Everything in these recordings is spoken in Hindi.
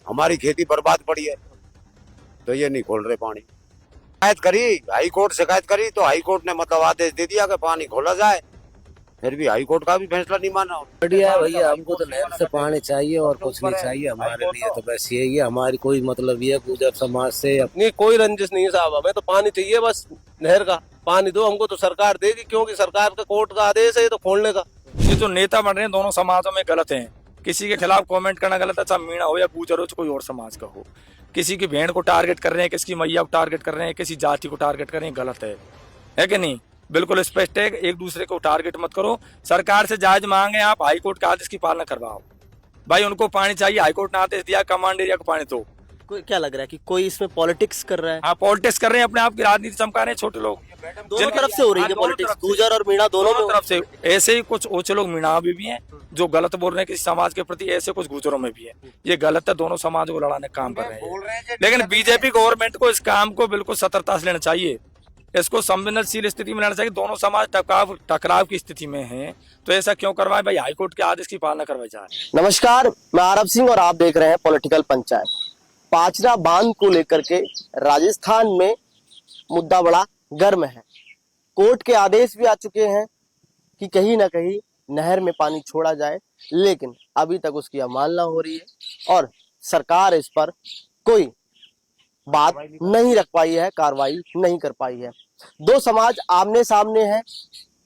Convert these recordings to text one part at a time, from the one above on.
हमारी खेती बर्बाद पड़ी है, तो ये नहीं खोल रहे पानी। शिकायत करी, हाई कोर्ट शिकायत करी तो हाई कोर्ट ने मतलब आदेश दे दिया कि पानी खोला जाए, फिर भी हाई कोर्ट का भी फैसला नहीं माना। बढ़िया है भैया, हमको तो नहर से पानी चाहिए और कुछ नहीं चाहिए हमारे लिए, तो बस यही है। हमारी कोई मतलब ये गुजर समाज से नहीं, कोई रंजिश नहीं साहब, हमें तो पानी चाहिए, बस नहर का पानी दो हमको, तो सरकार देगी, क्योंकि सरकार का कोर्ट का आदेश है ये तो खोलने का। ये जो नेता बन रहे हैं दोनों समाजों में गलत हैं। किसी के खिलाफ कमेंट करना गलत है, चाहे मीणा हो या गुजर हो, कोई और समाज का हो। किसी की बहन को टारगेट कर रहे हैं, किसी की मैया को टारगेट कर रहे हैं, किसी जाति को टारगेट कर रहे हैं, गलत है कि नहीं? बिल्कुल स्पष्ट है, एक दूसरे को टारगेट मत करो। सरकार से जायज मांगे आप, हाईकोर्ट के आदेश की पालना करवाओ। भाई उनको पानी चाहिए, हाईकोर्ट ने आदेश दिया कमांड एरिया को पानी दो। कोई क्या लग रहा है कि कोई इसमें पॉलिटिक्स कर रहा है? हाँ, पॉलिटिक्स कर रहे हैं, अपने आप की राजनीति चमका रहे हैं छोटे लोग। दोनों तरफ से हो रही है पॉलिटिक्स, गुजर और मीणा दोनों में तरफ से। ऐसे ही कुछ ओछे लोग मीणा में भी हैं जो गलत बोल रहे हैं किसी समाज के प्रति, ऐसे कुछ गुजरों में भी है। ये गलत है, दोनों समाज को लड़ाने का काम कर रहे हैं। लेकिन बीजेपी गवर्नमेंट को इस काम को बिल्कुल सतर्कता से लेना चाहिए, इसको संवेदनशील स्थिति में लेना चाहिए। दोनों समाज टकराव की स्थिति में हैं, तो ऐसा क्यों करवाएं भाई? हाईकोर्ट के आदेश की पालना करवाई जाए। नमस्कार, मैं आरब सिंह और आप देख रहे हैं पॉलिटिकल पंचायत। पाचरा बांध को लेकर के राजस्थान में मुद्दा बड़ा गर्म है। कोर्ट के आदेश भी आ चुके हैं कि कहीं ना कहीं नहर में पानी छोड़ा जाए, लेकिन अभी तक उसकी अवमानना हो रही है और सरकार इस पर कोई बात नहीं रख पाई है, कार्रवाई नहीं कर पाई है। दो समाज आमने सामने हैं,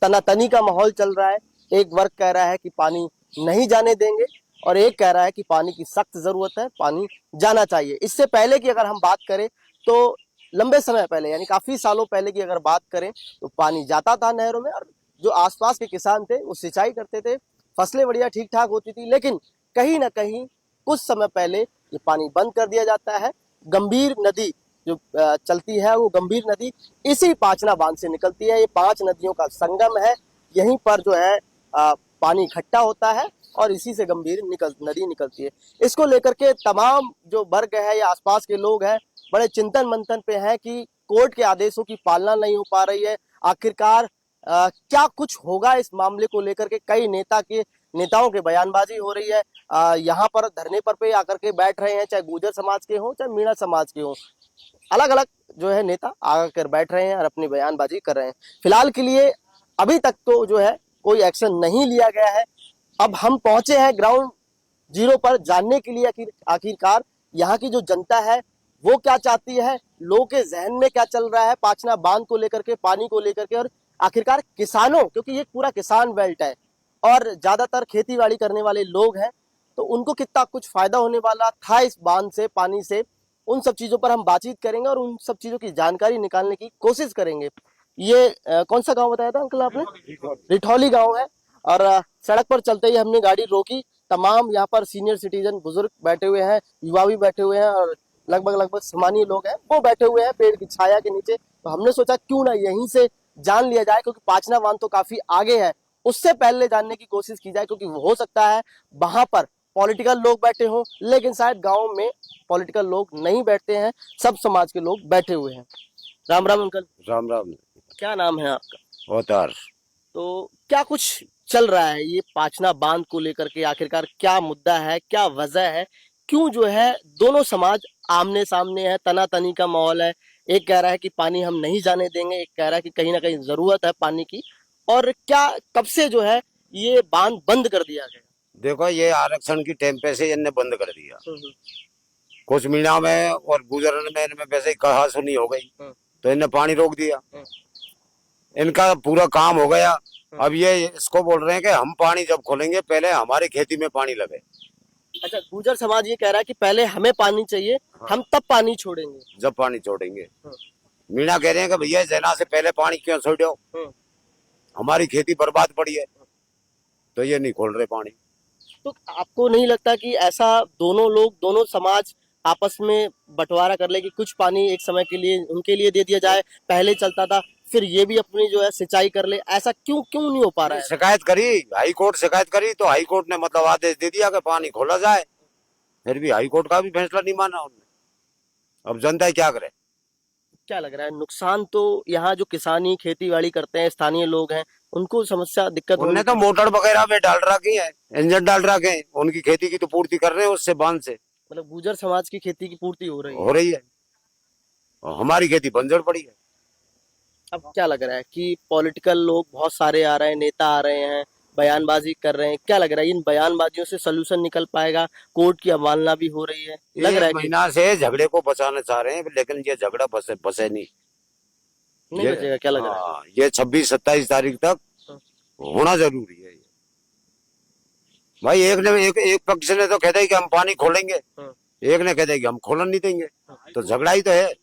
तनातनी का माहौल चल रहा है। एक वर्ग कह रहा है कि पानी नहीं जाने देंगे और एक कह रहा है कि पानी की सख्त जरूरत है, पानी जाना चाहिए। इससे पहले की अगर हम बात करें तो लंबे समय पहले, यानी काफी सालों पहले की अगर बात करें तो पानी जाता था नहरों में और जो आसपास के किसान थे वो सिंचाई करते थे, फसलें बढ़िया ठीक ठाक होती थी। लेकिन कहीं ना कहीं कुछ समय पहले ये पानी बंद कर दिया जाता है। गंभीर नदी जो चलती है, वो गंभीर नदी इसी पाचना बांध से निकलती है। ये 5 नदियों का संगम है, यहीं पर जो है पानी इकट्ठा होता है और इसी से गंभीर नदी निकलती है। इसको लेकर के तमाम जो वर्ग है या आसपास के लोग हैं बड़े चिंतन मंथन पे हैं कि कोर्ट के आदेशों की पालना नहीं हो पा रही है। आखिरकार क्या कुछ होगा इस मामले को लेकर के? कई नेताओं के बयानबाजी हो रही है। यहाँ पर धरने पर पे आकर के बैठ रहे हैं, चाहे गुर्जर समाज के हों चाहे मीणा समाज के हों, अलग अलग जो है नेता आकर बैठ रहे हैं और अपनी बयानबाजी कर रहे हैं। फिलहाल के लिए अभी तक तो जो है कोई एक्शन नहीं लिया गया है। अब हम पहुंचे हैं ग्राउंड जीरो पर जानने के लिए आखिरकार यहाँ की जो जनता है वो क्या चाहती है, लोगों के जहन में क्या चल रहा है पाचना बांध को लेकर के, पानी को लेकर के, और आखिरकार किसानों, क्योंकि ये पूरा किसान बेल्ट है और ज्यादातर खेती बाड़ी करने वाले लोग हैं, तो उनको कितना कुछ फायदा होने वाला था इस बांध से, पानी से, उन सब चीजों पर हम बातचीत करेंगे और उन सब चीजों की जानकारी निकालने की कोशिश करेंगे। ये कौन सा गांव बताया था अंकल आपने? रिठौली गांव है। और सड़क पर चलते ही हमने गाड़ी रोकी। तमाम यहाँ पर सीनियर सिटीजन, बुजुर्ग बैठे हुए हैं, युवा भी बैठे हुए हैं और लगभग सामान्य लोग हैं, वो बैठे हुए हैं पेड़ की छाया के नीचे। तो हमने सोचा क्यों ना यहीं से जान लिया जाए, क्योंकि पाचना बांध तो काफी आगे है, उससे पहले जानने की कोशिश की जाए, क्योंकि हो सकता है वहां पर पॉलिटिकल लोग बैठे हों, लेकिन शायद गाँव में पॉलिटिकल लोग नहीं बैठते हैं, सब समाज के लोग बैठे हुए हैं। राम राम अंकल। राम राम। क्या नाम है आपका? अवतार। तो क्या कुछ चल रहा है ये पाचना बांध को लेकर के? आखिरकार क्या मुद्दा है, क्या वजह है, क्यों जो है दोनों समाज आमने सामने है, तनातनी का माहौल है? एक कह रहा है कि पानी हम नहीं जाने देंगे, एक कह रहा है कि कहीं ना कहीं जरूरत है पानी की, और क्या कब से जो है ये बांध बंद कर दिया गया? देखो, ये आरक्षण की टाइम पे से इनने बंद कर दिया। कुछ मीणा में और गुजर में इनमें वैसे ही कहा सुनी हो गई, तो इनने पानी रोक दिया। इनका पूरा काम हो गया। अब ये इसको बोल रहे हैं कि हम पानी जब खोलेंगे पहले हमारी खेती में पानी लगे। अच्छा, गुर्जर समाज ये कह रहा है कि पहले हमें पानी चाहिए, हम तब पानी छोड़ेंगे, जब पानी छोड़ेंगे। मीणा कह रहे हैं कि भैया जना से पहले पानी क्यों छोड़ो, हमारी खेती बर्बाद पड़ी है, तो ये नहीं खोल रहे पानी। तो आपको नहीं लगता कि ऐसा दोनों लोग, दोनों समाज आपस में बंटवारा कर ले कि कुछ पानी एक समय के लिए उनके लिए दे दिया जाए? पहले चलता था, फिर ये भी अपनी जो है सिंचाई कर ले, ऐसा क्यों नहीं हो पा रहा है? शिकायत करी, हाई कोर्ट शिकायत करी तो हाई कोर्ट ने मतलब आदेश दे दिया कि पानी खोला जाए, फिर भी हाई कोर्ट का भी फैसला नहीं माना उन्होंने। अब जनता क्या करे? क्या लग रहा है नुकसान तो यहाँ जो किसानी खेती बाड़ी करते हैं स्थानीय लोग हैं उनको समस्या दिक्कत उन्होंने तो मोटर वगैरह में डाल रखी है, इंजन डाल रखे हैं, उनकी खेती की तो पूर्ति कर रहे हैं उससे बांध से। मतलब गुर्जर समाज की खेती की पूर्ति हो रही है। हो रही है और हमारी खेती बंजर पड़ी है। अब क्या लग रहा है कि पॉलिटिकल लोग बहुत सारे आ रहे हैं, नेता आ रहे हैं, बयानबाजी कर रहे हैं, क्या लग रहा है इन बयानबाजियों से सलूशन निकल पाएगा? कोर्ट की अवमानना भी हो रही है, लग रहा है एक कि महीना से झगड़े को बचाना चाह रहे हैं, लेकिन ये झगड़ा बसे नहीं। नहीं बचेगा, क्या लग रहा है? हाँ, ये 26-27 तारीख तक होना जरूरी है। भाई एक पक्ष ने तो कहते हैं कि हम पानी खोलेंगे, एक ने कहते हैं कि हम खोलन नहीं देंगे, तो झगड़ा ही तो है।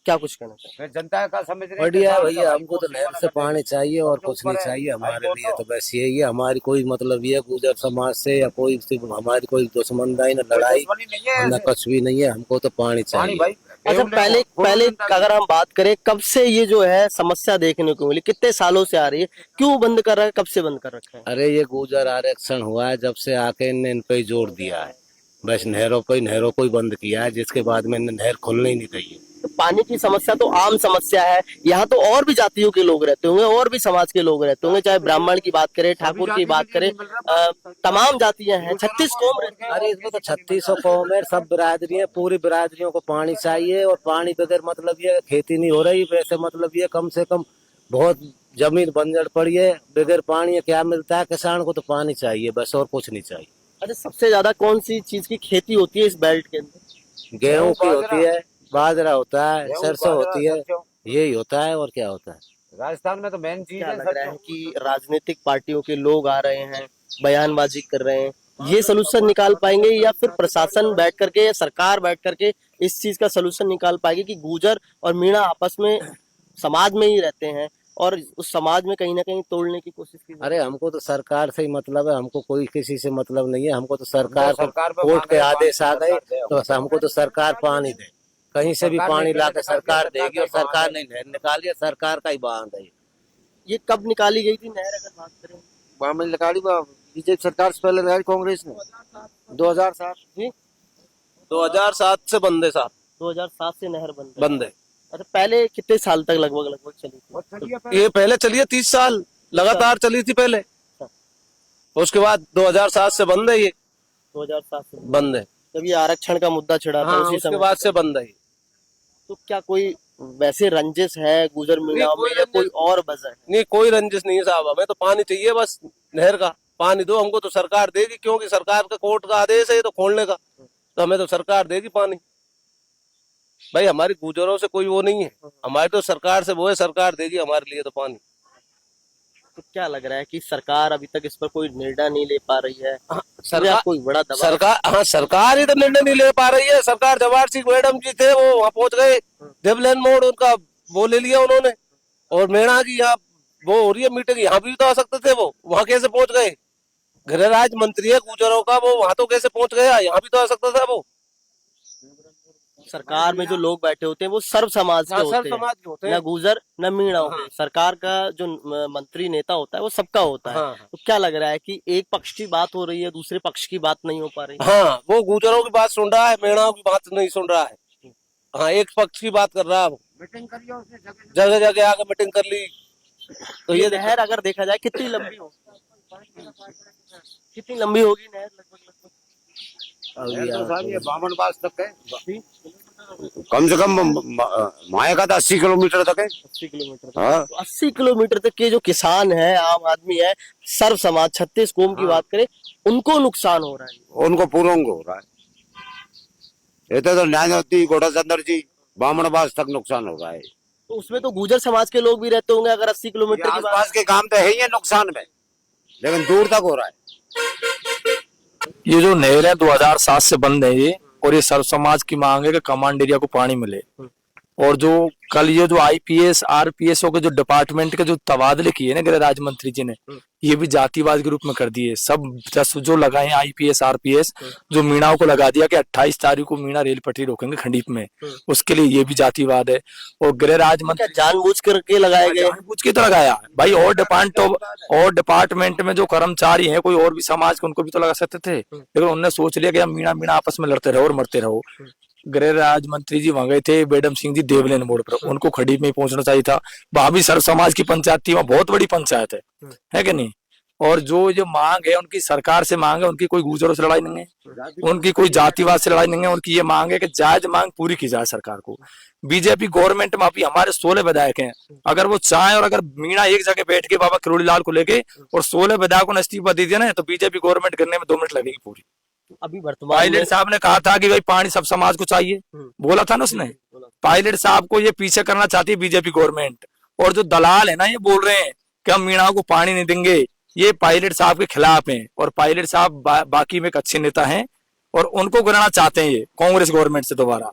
क्या कुछ कहना चाहिए? जनता का समझ रहे हैं बढ़िया कि भैया, हमको तो नहर से पानी चाहिए और कुछ नहीं चाहिए हमारे लिए, तो बस यही है। हमारी कोई मतलब ये गुर्जर समाज से या कोई हमारी कोई दुश्मनदाई न लड़ाई न कुछ भी नहीं है, हमको तो पानी चाहिए। भाई अच्छा, पहले अगर हम बात करें, कब से ये जो है समस्या देखने को मिली, कितने सालों से आ रही है, क्यों बंद कर रहा है, कब से बंद कर रखा है? अरे ये गुर्जर आरक्षण हुआ है जब से आके इनने इन पे ही जोर दिया है, बस नहरों को ही बंद किया है, जिसके बाद में इन्हें नहर खोलना ही नहीं चाहिए। तो पानी की समस्या तो आम समस्या है, यहाँ तो और भी जातियों के लोग रहते होंगे, और भी समाज के लोग रहते होंगे, चाहे ब्राह्मण की बात करें, ठाकुर की बात करें, तमाम जातियां हैं, 36 कौम रहते हैं। अरे इसमें तो 3600 कौम है, सब बिरादरी है, पूरी बिरादरियों को पानी चाहिए, और पानी बगैर मतलब ये खेती नहीं हो रही, वैसे मतलब ये कम से कम बहुत जमीन बंजर पड़ी है, बगैर पानी क्या मिलता है किसान को? तो पानी चाहिए बस, और कुछ नहीं चाहिए। अच्छा, सबसे ज्यादा कौन सी चीज की खेती होती है इस बेल्ट के अंदर? गेहूं की होती है, बाजरा होता है, सरसों होती है, यही होता है, और क्या होता है? राजस्थान में तो मेन चीज क्या है लग रहा है कि राजनीतिक पार्टियों के लोग आ रहे हैं, बयानबाजी कर रहे हैं, ये सलूशन निकाल पाएंगे, या फिर प्रशासन बैठ करके या सरकार बैठ करके इस चीज का सलूशन निकाल पाएगी कि गुर्जर और मीणा आपस में समाज में ही रहते हैं और उस समाज में कहीं ना कहीं तोड़ने की कोशिश की? अरे हमको तो सरकार से ही मतलब है, हमको कोई किसी से मतलब नहीं है, हमको तो सरकार पे कोर्ट के आदेश आ गए तो हमको तो सरकार पानी दे, कहीं से भी पानी ला के सरकार देगी, और सरकार ने नहर निकाली है, सरकार का ही बांध है। ये कब निकाली गई थी नहर, अगर बात करें? बामन निकाली बीजेपी सरकार से पहले निकाली, कांग्रेस ने 2007 जी 2007 से बंद है साहब, 2007 से नहर बंद है। अच्छा, पहले कितने साल तक लगभग चली थी? ये पहले चली है 30 साल लगातार चली थी पहले, उसके बाद 2007 से बंद है, ये 2007 से बंद है। जब ये आरक्षण का मुद्दा छिड़ा था, हाँ, उसी उसके समय बाद से बंद है। तो क्या कोई वैसे रंजिश है गुर्जर मीणाओं में, या कोई और वजह है? नहीं, कोई रंजिश नहीं है साहब, हमें तो पानी चाहिए बस, नहर का पानी दो हमको, तो सरकार देगी, क्योंकि सरकार का कोर्ट का आदेश है ये तो खोलने का, तो हमें तो सरकार देगी पानी। भाई हमारी गुर्जरों से कोई वो नहीं है, हमारी तो सरकार से वो है, सरकार देगी हमारे लिए तो पानी। तो क्या लग रहा है कि सरकार अभी तक इस पर कोई निर्णय नहीं ले पा रही है? सरकार कोई बड़ा दबाव? सरकार ही तो निर्णय नहीं ले पा रही है। सरकार जवाहर सिंह मैडम जी थे, वो वहाँ पहुंच गए, देवलैंड मोड़ उनका वो ले लिया उन्होंने, और मीणा की यहाँ वो हो रही है मीटिंग, यहाँ भी तो आ सकते थे, वो वहाँ कैसे पहुंच गए? गृह राज्य मंत्री है गुर्जरों का, वो वहाँ तो कैसे पहुंच गया? यहाँ भी तो आ सकता था वो। सरकार में जो लोग बैठे होते हैं वो सर्व समाज के होते हैं, न गुर्जर न मीणा होते हैं। सरकार का जो मंत्री नेता होता है वो सबका होता है। तो क्या लग रहा है कि एक पक्ष की बात हो रही है, दूसरे पक्ष की बात नहीं हो पा रही? हाँ, वो गुर्जरों की बात सुन रहा है, मीणाओं की बात नहीं सुन रहा है। हाँ, एक पक्ष की बात कर रहा है वो, जगह जगह आके मीटिंग कर ली। तो ये नहर अगर देखा जाए कितनी लंबी होगी, कितनी लंबी होगी नहर? लगभग ये बामनबास तक है, कम से कम माया का तो 80 किलोमीटर तक है। 80 किलोमीटर। हाँ। तो 80 किलोमीटर तक के जो किसान है, आम आदमी है, सर्व समाज 36 कौम की बात करें, उनको नुकसान हो रहा है, उनको पूर्वंग हो रहा है। ये तो न्यायवती घोड़ाचंदर जी बामनबास तक नुकसान हो रहा है। तो उसमें तो गुर्जर समाज के लोग भी रहते होंगे, अगर 80 किलोमीटर की बात। आसपास के काम तो है ही है नुकसान में, लेकिन दूर तक हो रहा है। ये जो नहर है 2007 से बंद है ये, और ये सर्व समाज की मांग है कि कमांड एरिया को पानी मिले। और जो कल ये जो आईपीएस आरपीएस के जो डिपार्टमेंट के जो तबादले किए ना गृह राज्य मंत्री जी ने, ये भी जातिवाद के रूप में कर दिए। सब जो लगाए हैं आईपीएस आरपीएस, जो मीणाओं को लगा दिया कि 28 तारीख को मीणा रेल पटरी रोकेंगे खंडीप में, उसके लिए ये भी जातिवाद है। और गृह राज्य मंत्री जानबूझ करके लगाए गए? जानबूझ के तो लगाया भाई, और डिपार्टमेंट में जो कर्मचारी हैं कोई और भी समाज के, उनको भी तो लगा सकते थे, लेकिन उन्होंने सोच लिया कि हम मीणा मीणा आपस में लड़ते रहो और मरते रहो। गृह राज्य मंत्री जी वहां गए थे, बेडम सिंह जी देवलैंड मोड़ पर, उनको खड़ी में पहुंचना चाहिए था। वहां भी सर्व समाज की पंचायत थी, वहां बहुत बड़ी पंचायत है कि नहीं? और जो मांग है उनकी सरकार से मांग है, उनकी कोई गुजरों से लड़ाई नहीं है, उनकी कोई जातिवाद से लड़ाई नहीं है। उनकी ये मांग है कि जायज मांग पूरी की जाए सरकार को। बीजेपी गवर्नमेंट में अभी हमारे 16 विधायक हैं, अगर वो चाहें और अगर मीणा एक जगह बैठ के बाबा किरोड़ी लाल को लेके और 16 विधायकों ने इस्तीफा दे दिया ना, तो बीजेपी गवर्नमेंट गिरने में 2 मिनट लगेगी पूरी। अभी वर्तमान पायलट में साहब ने कहा था कि भाई पानी सब समाज को चाहिए, बोला था ना उसने। पायलट साहब को ये पीछे करना चाहती है बीजेपी गवर्नमेंट, और जो दलाल है ना ये बोल रहे हैं कि हम मीणा को पानी नहीं देंगे, ये पायलट साहब के खिलाफ हैं। और पायलट साहब बाकी में एक अच्छे नेता हैं और उनको गिराना चाहते हैं ये कांग्रेस गवर्नमेंट से दोबारा।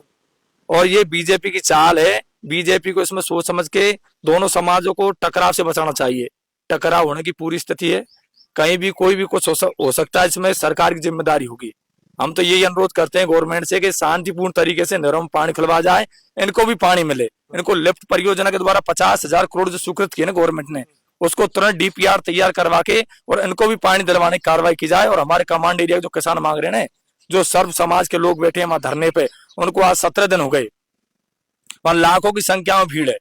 और ये बीजेपी की चाल है। बीजेपी को इसमें सोच समझ के दोनों समाजों को टकराव से बचाना चाहिए। टकराव होने की पूरी स्थिति है, कहीं भी कोई भी कुछ हो सकता है, इसमें सरकार की जिम्मेदारी होगी। हम तो यही अनुरोध करते हैं गवर्नमेंट से कि शांतिपूर्ण तरीके से नहरों में पानी खुलवा जाए, इनको भी पानी मिले। इनको लिफ्ट परियोजना के द्वारा 50,000 करोड़ जो स्वीकृत किए ना गवर्नमेंट ने, उसको तुरंत डीपीआर तैयार करवा के और इनको भी पानी दिलवाने की कार्रवाई की जाए। और हमारे कमांड एरिया जो किसान मांग रहे हैं, जो सर्व समाज के लोग बैठे हैं वहां धरने पे, उनको आज 17 दिन हो गए, वहां लाखों की संख्या में भीड़ है।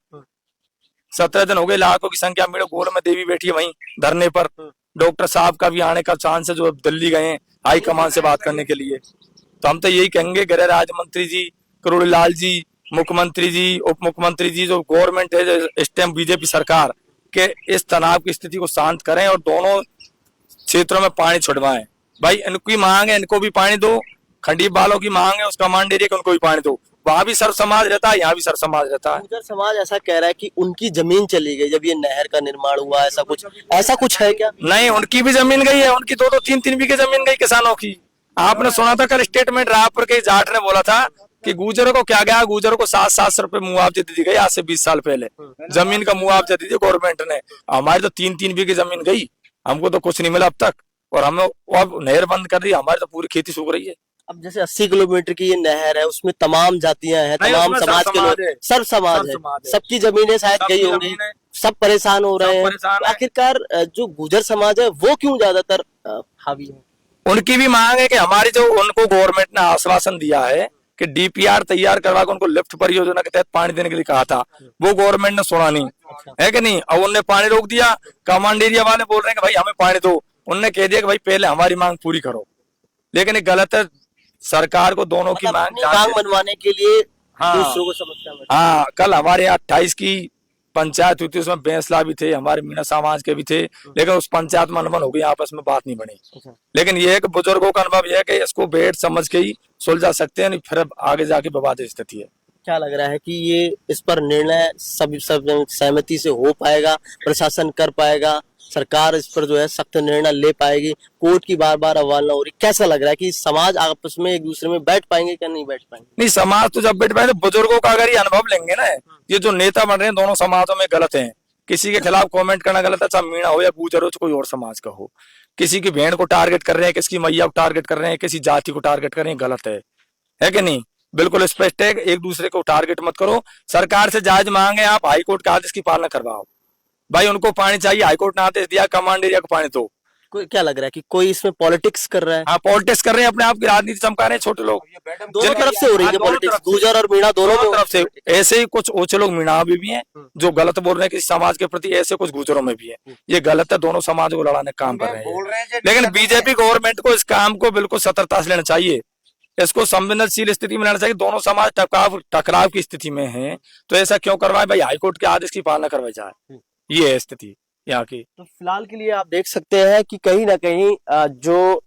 17 दिन हो गए, लाखों की संख्या में भीड़। गोल में देवी बैठी है वहीं धरने पर। डॉक्टर साहब का भी आने का चांस है, जो दिल्ली गए हैं हाई कमान से बात करने के लिए। तो हम तो यही कहेंगे, गृह राज्य मंत्री जी, किरोड़ी लाल जी, मुख्यमंत्री जी, उप मुख्यमंत्री जी, जो गवर्नमेंट है इस टाइम बीजेपी सरकार के, इस तनाव की स्थिति को शांत करें और दोनों क्षेत्रों में पानी छुड़वाएं। भाई इनकी मांग है, इनको भी पानी दो। खंडीप वालों की मांग है, उसका कमांड एरिया उनको भी पानी दो। वहां भी सर्व समाज रहता है, यहाँ भी सर्व समाज रहता है। गुर्जर समाज ऐसा कह रहा है कि उनकी जमीन चली गई जब ये नहर का निर्माण हुआ, ऐसा कुछ है क्या? नहीं, उनकी भी जमीन गई है, उनकी 2-2, 3-3 बीघे जमीन गई किसानों की। आपने सुना था कल स्टेटमेंट रायपुर के जाट ने बोला था कि गुजरों को क्या गया, गुजरों को 700 रुपए मुआवजे दी गई आज से 20 साल पहले। जमीन का मुआवजा दी गवर्नमेंट ने। हमारी तो 3-3 बीघे जमीन गई, हमको तो कुछ नहीं मिला अब तक। और हमें अब नहर बंद कर दी, हमारी तो पूरी खेती सूख रही है। अब जैसे 80 किलोमीटर की ये नहर है, उसमें तमाम जातियां हैं, तमाम समाज के लोग, सर्व समाज है, सबकी जमीनें शायद गई होंगी, सब परेशान हो रहे हैं। तो आखिरकार जो गुर्जर समाज है वो क्यों ज्यादातर हावी है? उनकी भी मांग है कि हमारी जो उनको गवर्नमेंट ने आश्वासन दिया है कि डीपीआर तैयार करवा के उनको लिफ्ट परियोजना के तहत पानी देने के लिए कहा था, वो गवर्नमेंट ने सुना नहीं है कि नहीं। अब उनने पानी रोक दिया। कमांड एरिया वाले बोल रहे हैं कि भाई हमें पानी दो। उनने कह दिया कि भाई पहले हमारी मांग पूरी करो, लेकिन ये गलत है। सरकार को दोनों की मांग मनवाने के लिए दूसरों को समस्या में। हाँ, कल हमारे यहाँ 28 की पंचायत हुई थी, उसमें बेंसला भी थे, हमारे मीणा समाज के भी थे, लेकिन उस पंचायत में अनबन हो गई, आपस में बात नहीं बनी। लेकिन ये है कि बुजुर्गों का अनुभव यह है कि इसको बैठ समझ के ही सुलझा सकते हैं, नहीं फिर आगे जाके विवादित स्थिति है। क्या लग रहा है कि ये इस पर निर्णय सब सहमति से हो पाएगा, प्रशासन कर पाएगा, सरकार इस पर जो है सख्त निर्णय ले पाएगी, कोर्ट की बार बार अवहेलना हो रही? कैसा लग रहा है कि समाज आपस में एक दूसरे में बैठ पाएंगे क्या नहीं बैठ पाएंगे? नहीं, समाज तो जब बैठ पाएंगे, बुजुर्गों का अगर ये अनुभव लेंगे ना, ये जो नेता बन रहे हैं दोनों समाजों में गलत है। किसी के खिलाफ कमेंट करना गलत है, चाहे मीणा हो या गुजर हो, कोई और समाज का हो। किसी की बहन को टारगेट कर रहे हैं, किसी की मैया को टारगेट कर रहे हैं, किसी जाति को टारगेट कर रहे हैं, गलत है कि नहीं? बिल्कुल स्पष्ट है, एक दूसरे को टारगेट मत करो। सरकार से जायज मांगे, आप हाईकोर्ट के आदेश की पालना करवाओ। भाई उनको पानी चाहिए, हाईकोर्ट ने आदेश दिया, कमांड एरिया को पानी दो। क्या लग रहा है कि कोई इसमें पॉलिटिक्स कर रहा है? हाँ, पॉलिटिक्स कर रहे हैं, अपने आप की राजनीति चमका रहे हैं छोटे लोग। दोनों तरफ से हो रही है पॉलिटिक्स, गुर्जर और मीणा दोनों तरफ से। ऐसे ही कुछ ओछे लोग मीणा में भी हैं जो गलत बोल रहे हैं किसी समाज के प्रति, ऐसे कुछ गुजरों में भी है। ये गलत है, दोनों समाज को लड़ाने का काम कर रहे हैं। लेकिन बीजेपी गवर्नमेंट को इस काम को बिल्कुल सतर्कता से लेना चाहिए, इसको संवेदनशील स्थिति में लेना चाहिए। दोनों समाज टकराव की स्थिति में है, तो ऐसा क्यों करवाए? भाई हाईकोर्ट के आदेश की पालना करवाई जाए, ये है स्थिति यहाँ की। तो फिलहाल के लिए आप देख सकते हैं कि कहीं ना कहीं जो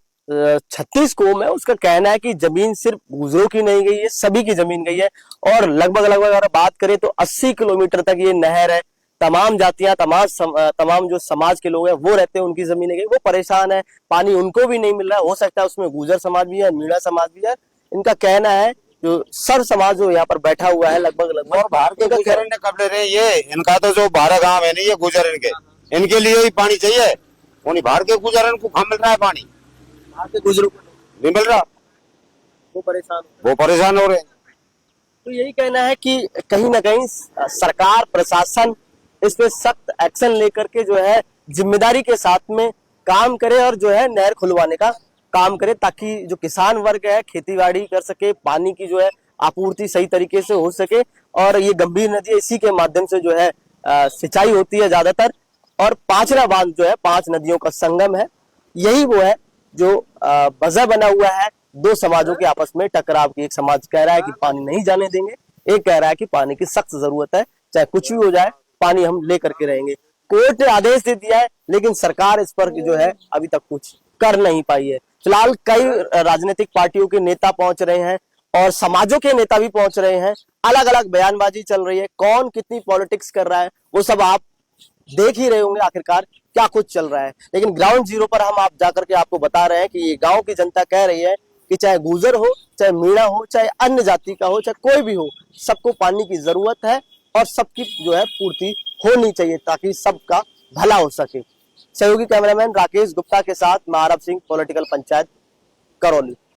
36 कौम है उसका कहना है कि जमीन सिर्फ गुजरों की नहीं गई है, सभी की जमीन गई है। और लगभग अगर बात करें तो 80 किलोमीटर तक ये नहर है, तमाम जातियां, तमाम जो समाज के लोग हैं वो रहते हैं, उनकी जमीनें गई, वो परेशान है, पानी उनको भी नहीं मिल रहा है। हो सकता है उसमें गुर्जर समाज भी है, मीणा समाज भी है। इनका कहना है जो सर्व समाज जो यहाँ पर बैठा हुआ है लगभग और भारतीय गुजर ने कब ले रहे हैं ये, इनका तो जो 12 गांव है नहीं, ये गुजर इनके लिए ही पानी चाहिए। उन्हीं भारतीय गुजरन को कहाँ मिल रहा है पानी? भारतीय गुजरों को नहीं मिल रहा, वो परेशान हो रहे हैं। तो यही कहना है कि कहीं ना कहीं सरकार, प्रशासन इस पे सख्त एक्शन लेकर के जो है जिम्मेदारी के साथ में काम करे और जो है नहर खुलवाने का काम करे, ताकि जो किसान वर्ग है खेती बाड़ी कर सके, पानी की जो है आपूर्ति सही तरीके से हो सके। और ये गंभीर नदी, इसी के माध्यम से जो है सिंचाई होती है ज्यादातर। और पांचरा बांध जो है 5 नदियों का संगम है, यही वो है जो वजह बना हुआ है दो समाजों के आपस में टकराव की। एक समाज कह रहा है कि पानी नहीं जाने देंगे, एक कह रहा है कि पानी की सख्त जरूरत है, चाहे कुछ भी हो जाए पानी हम लेकर के रहेंगे। कोर्ट ने आदेश दे दिया है लेकिन सरकार इस पर जो है अभी तक कुछ कर नहीं पाई है। फिलहाल कई राजनीतिक पार्टियों के नेता पहुंच रहे हैं और समाजों के नेता भी पहुंच रहे हैं, अलग अलग बयानबाजी चल रही है, कौन कितनी पॉलिटिक्स कर रहा है वो सब आप देख ही रहे होंगे आखिरकार क्या कुछ चल रहा है। लेकिन ग्राउंड जीरो पर हम आप जाकर के आपको बता रहे हैं कि ये गांव की जनता कह रही है कि चाहे गुर्जर हो, चाहे मीणा हो, चाहे अन्य जाति का हो, चाहे कोई भी हो, सबको पानी की जरूरत है और सबकी जो है पूर्ति होनी चाहिए ताकि सबका भला हो सके। सहयोगी कैमरामैन राकेश गुप्ता के साथ मैं आरब सिंह, पॉलिटिकल पंचायत, करौली।